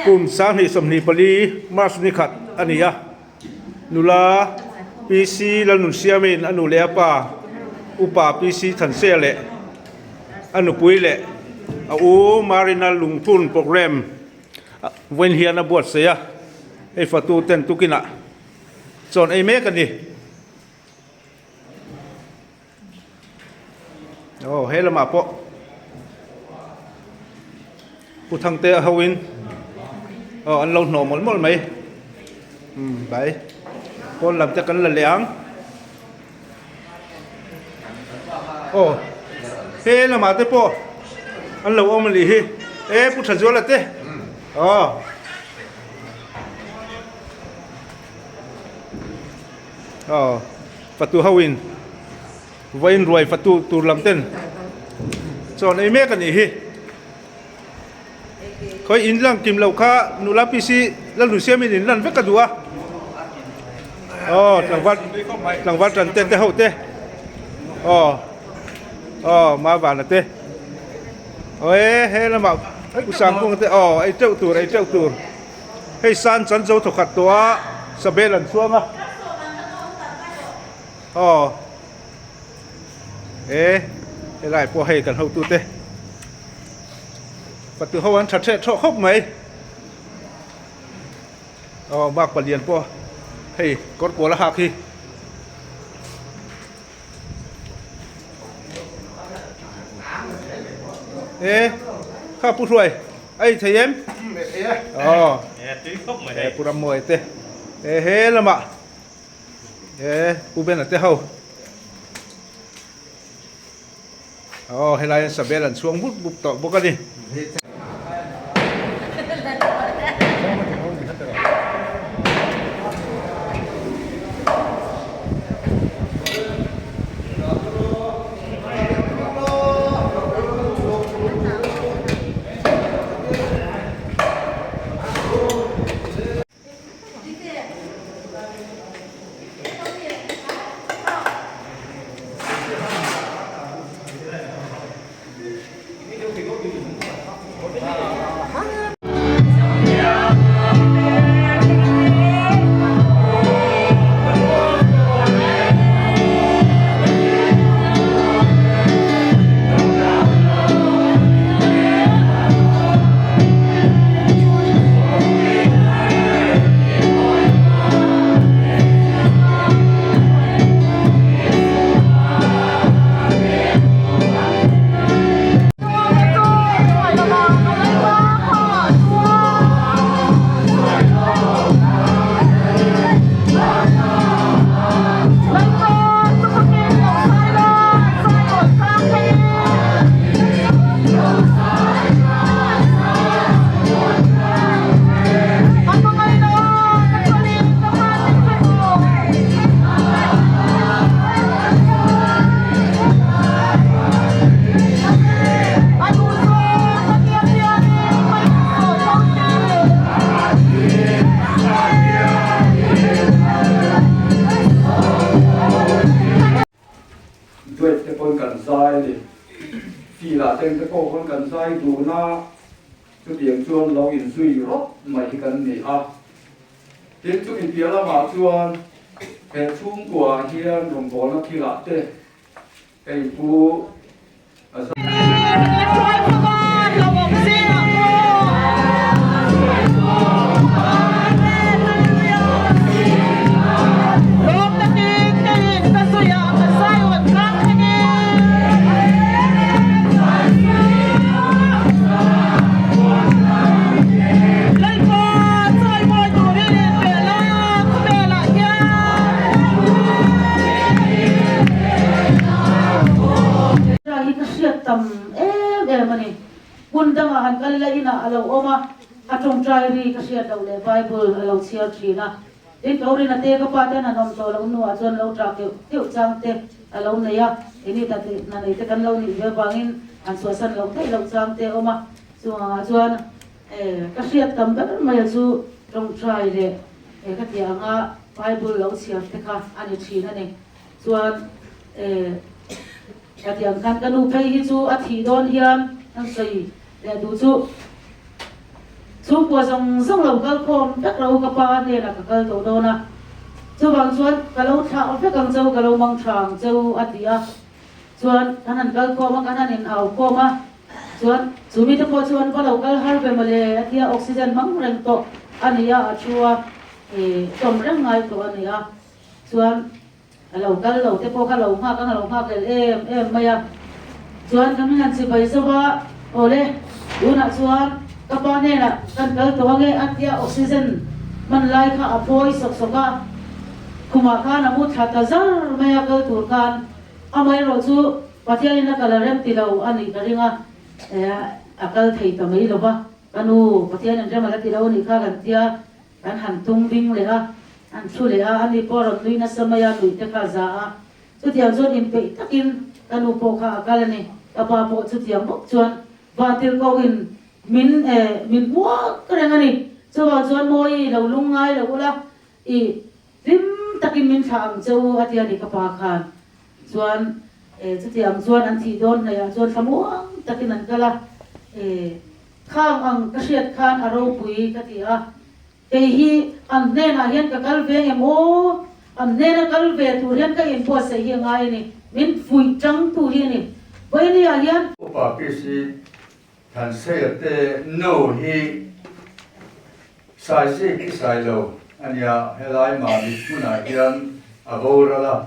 kun sang hi som ni pali mas ni khat ania nula PC la nun siamin anu le pa upa PC than se le anu pui le a u marina lungpun program wen hian a buat se ya e fatu ten tukina chon e me kan ni oh hela ma po ku thang te hawin anh lâu nổ một mấy bảy con làm cho cắn là lẻng thế là mà thế po anh lâu ông lì ê bút thật là thế Fatu hawin vain ruồi Fatu tu làm tên cho nên mấy cái này khơi in lang kim lâu kha nula PC lan nu xem in lan vết cả đùa lăng vắt trần tên te hậu te ma vàng là te ôi he là mạo ấy cũng sang cung te ấy trâu tù hay san chắn dấu thuộc hạt tua sập bê lần xuống ê cái lại po hay cần hậu tu te và từ hậu anh thật sẽ cho khóc mấy bác bà liền po hey con của là hạc hi ê khá bút rồi ấy thấy em bút làm mồi tê ê hê là mà ê bút bên là tê hậu hay là sắp bê lần xuống bút tỏ bút cái đi phi là tên cái cô con cần sai đủ na cho tiếng chuông lâu in suy rót mày cần gì tiếng chút in tiếng là mà chuông cái chung của hiền đồng bộ nó phi là tên cái phụ han kal la ina alo oma atong trai ri ka sia do le bible alo sia trina tin kauri na te ka pa ta na nom to lo nu a chon lo tra ke chang te alo ne ya ini ta te na nei te kan lo ni ve bangin an so san lo te lo chang te oma chuan ka sia tam ba mai chu tong trai le ka ti anga bible lo sia te ka ani trina ne chuan ka ti ang kan kanu phei hi chu a thi don hiam ang sei le du chu chú của dòng lồng cơ khom đất lâu các ba này là cái tổ đô na chú bằng chuan cái lâu thảo phải càng châu cái lâu mang thang châu ati à chuan anh ăn cái khom anh ăn in ảo khom à chuan chú mi tập chuan vào lâu cái har về mà le ati oxygen mang reng to anh à chua tom reng ngay to anh à chuan lâu te po cái lâu ha cái em maya chuan kami nan si bai zawa ole una chuan kapane na kan kal to nge atia oxygen man lai kha apoi sok soka kuma kha na mu thata zar maya kal tur kan amai ro chu patia na kala rem ti lo ani karinga akal thei ta mai lo ba kanu patia na rem ala ti lo ni kha kan tia kan han tung bing le ha an thu le ha ani por nui na samaya nui te kha za chu tiang zon in pe takin kanu po kha akal ni apa po chu tiang bok chuan vatil ko in min bua kare ngani chawa chuan moi lo lungai lo ula I rim takin min thang chau atia ni kapa khan chuan chu tiang chuan an thi don na ya chuan thamuang takin an kala khang ang kashiat khan aro pui katia ke hi an ne na hian ka kal ve emo an ne na kal ve tu hian ka in po se hi ngai ni min fui chang tu hi ni với đi à hiền upa pc thành xe te no hi sai si ki sai lo ania helai ma mi puna hian avora la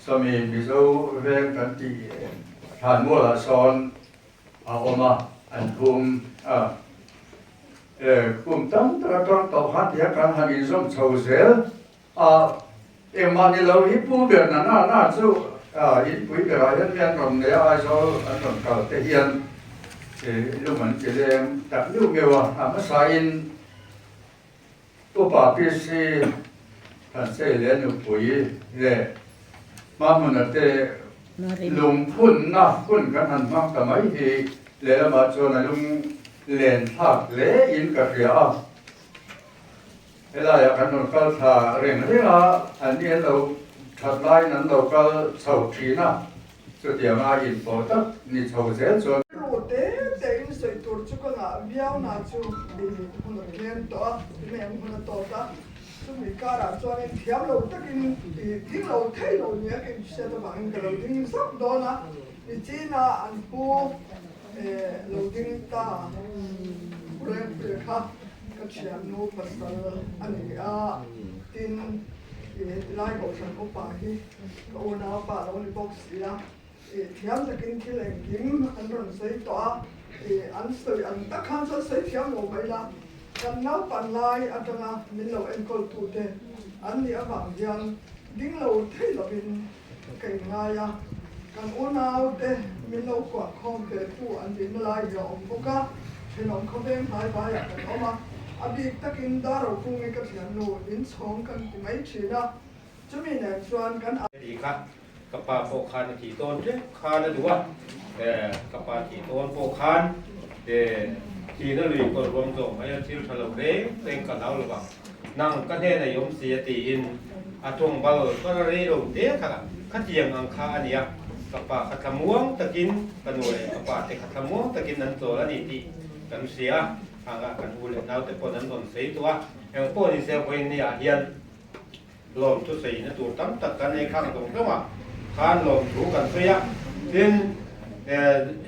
somi bizo veng kan ti than mo la son a oma an kum kum tam tra tra to hat ya kan han in som chau zel emani lo hi pu be na chu in quý cái này nhân còn để ai số anh còn cầu thể hiện thì lúc mình chỉ đem đặt lưu nhiều mà sai in tôi bảo PC thành sẽ lên được quý để mà mình ở đây lùng phun na phun cái hành mang cái mấy thì để mà cho này lùng lên thạc lẽ in cái gì thế là cái nó có thà riêng thế là anh đi đâu thật lai nắn đầu cơ sầu trí na cho tiền ai in bỏ tất ni sầu dễ cho rồi thế in sợi tổ chức cái nào biao nào chú đi hôm nay lên đó đi mẹ hôm nay đó ta chú mình cả là cho nên thiếu lâu tất in tiếng lâu thấy lâu nhé cái xe đó bằng cái lâu tiếng sắp đó na đi chỉ na anh cô lâu tiếng ta rồi phải khác cái chuyện nó bắt đầu anh ấy tin lai cổ sản của bà hi cô nào bà đâu đi bóc xí à thiam là kinh thi lệnh kiếm anh rồi xây tòa anh xây anh ta khăn cho xây thiam lâu vậy là cần nào bàn lai anh ta mình lâu em coi tụt thế anh đi ở bảng giang đứng lâu thấy là mình cái ngay à cần ô nào thế mình lâu quả không thể phụ anh đi lai giờ ông cô cả thì nó không biết hai bài à cần mà abi takin daro kung ka thianlo in chhong kan ti mai thina chumi ne chuan kan đi khát kapa po khan ki ton thế khan là đúng kapa ki ton po khan để ki nó lì còn rong rong hay thiếu thằng lộc đấy tên cả lão là bằng năng cái thế này giống xì tì in trong bao có ra đây đồng thế cả khát giang ăn kha này kapa khát tham muang takin kan nuôi kapa te khát tham muang takin nan to là đi đi kan xia kan ule nau te pon an don sei tua em po ni se poin ni a hian lom tu sei na tu tam tak kan e khang tong tama khan lom thu kan sei a tin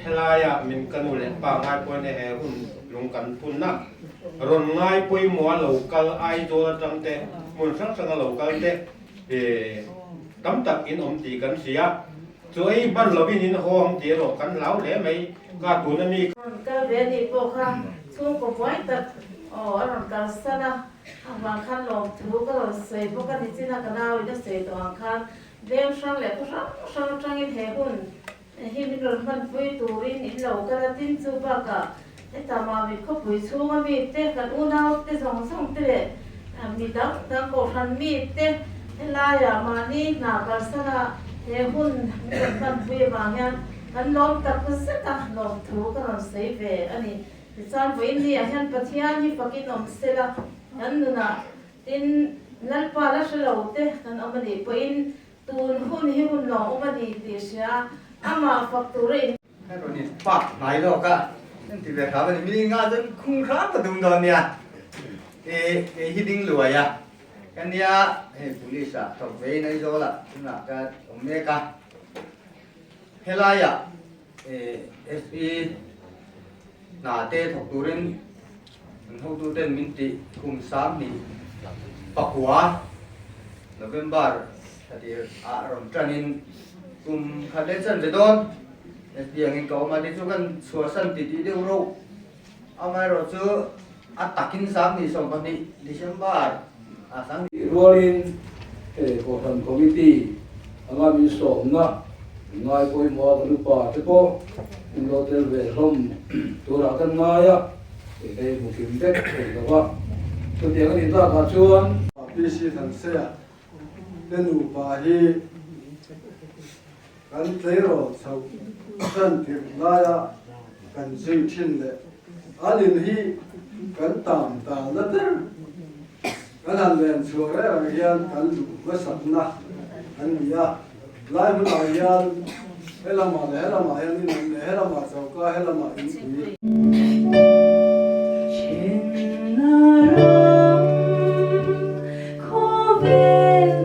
helaya min kan ule pa ngai pon e hun lung kan pun na ron ngai poi mo local ai do tang te mun sang sang local te tam tak in ti kan sia chu ai ban lovin in hom ti ro kan lau le mai ka tu na mi cái về đi po kha chung ko point ta aron ka sana ang khan lo thu ka lo sei po ka ni china ka naw ida sei to ang khan dem sang le ko sang tang in he hun hi ni ron ban pui turin in lo ka tin chu ba ka ta ma mi ko pui chu ma mi te ka u naw te song song te le mi dang ko han mi te la ya ma ni na ka sana he hun mi ban pui ba hian kan lom ta ko se ta lom thu ka ron sei ve ani san với India hiện Pathian hi fakin om sela han nuna tin nalpa la shalo te kan amani poin tun hun hi hun lo omani ti sia ama factoryให้ตัวนี้ปักไหลแล้วก็ nên thì về khá là mình ngã dân khung khá là đúng đó nha cái hiding lùi à cái này police à thuộc về này rồi là chúng là cái omega helai à SE nà tê thuộc turin hậu tu tên mình tị cùng sáng ni Papua November thì rom tranin cùng khát lên sân về đón tiếng anh có mà đi cho gần xóa sân thì đi đâu rồi amai rồi chứ takin sáng ni xong đi December sáng đi rolling cổ phần committee anh em mình sống na ngay coi mua cái lúc ba thế cô mình lo tiền về không tôi ra cái ngay á cái một phim tết cái đó tôi tiếng anh ta cả chuan PC thành xe nên ủ bà hiกันเจอชาวสันติลายะกันซิงชินเลยอันนี้ฮีกันตามนั่นเองกันหันเรียนชัวร์อะไรกันกันดูว่าสักนะอันนี้ลายมันอะไรกันเฮลมาเลยเฮลมาเฮลินเลยเฮลมาเจ้าก็เฮลมาอินทรีHãy subscribe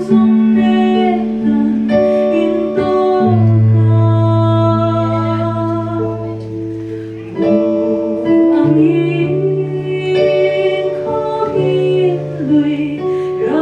cho kênh Ghiền Mì Gõ để không bỏ lỡ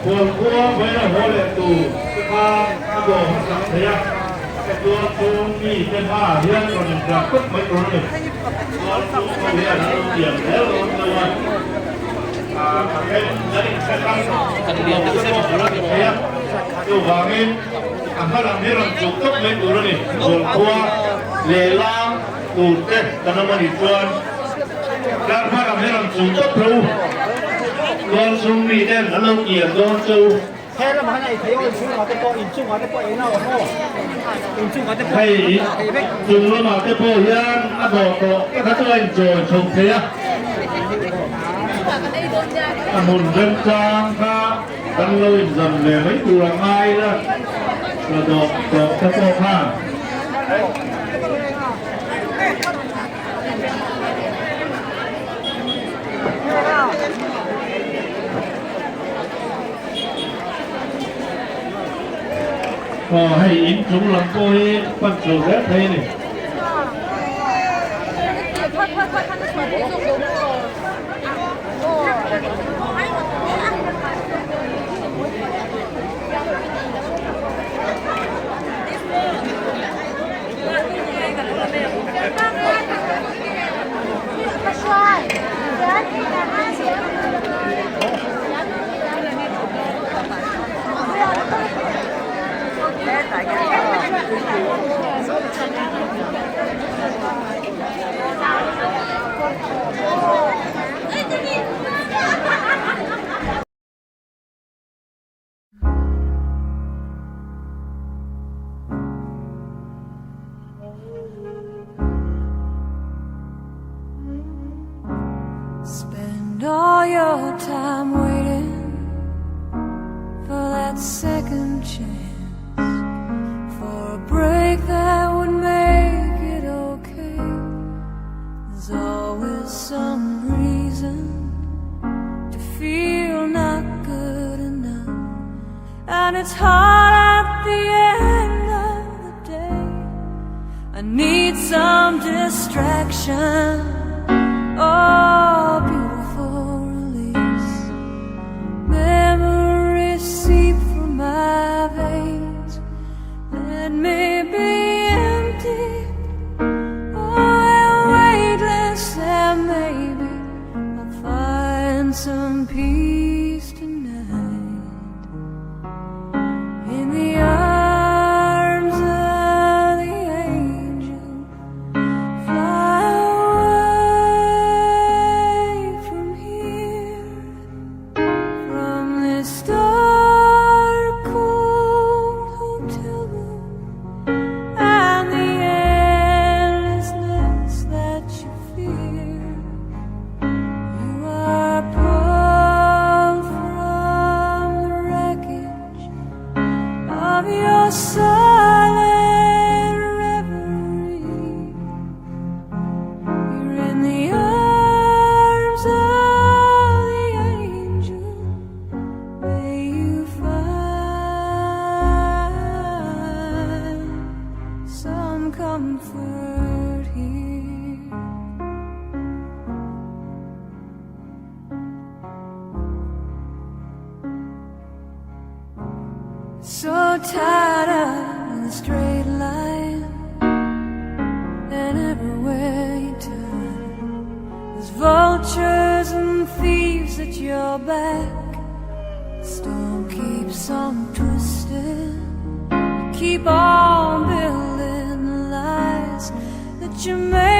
Buồn cua với là vô lệ tù pha đồ sẵn thế ạ cáiตัวซูมีเป็นผ้าเรื่องก่อนจะปุ๊บไม่ตัวเลยตัวซูมีอะไรเกี่ยวแล้วตัวเป็นdari sekarang kemudian kita turun ya tu bangin akan ambil cukup mai turun ni buồn cua lelang tu teh karena menituan dan para ambil cukup perlu con sung mi đen nó lâu kìa con sâu thế là mà này thấy ôi chú nó cái bộ in chung nó cái bộ ấy nào mà in chung nó cái bộ hay dùng nó mà cái bộ hiên nó bỏ có cái thắt lên rồi trồng thế á một dân trang ha đang lâu dần về mấy cù làm ai đó là đọc cái bộ ha ก็ให้อินจุงหลังโกยปั้นจุงแล้วเพลนี่ Spend all your time waiting for that second chance, for a break that would make it okay. There's always some reason to feel not good enough, and it's hard at the end of the day. I need some distraction. Oh, beautiful release. Memories seep from my veins. Let me be empty. Oh, weightless, and maybe I'll find some peace tonight. In the arms of the angel, fly away from here, from this dark, cold hotel room, and the endlessness that you fear. You are pulled from the wreckage of your silent reverie. You're in the arms of the angel. May you find some comfort here. So tired of the straight line, and everywhere you turn, there's vultures and thieves at your back. The storm keeps on twisting. You keep on building the lies that you made.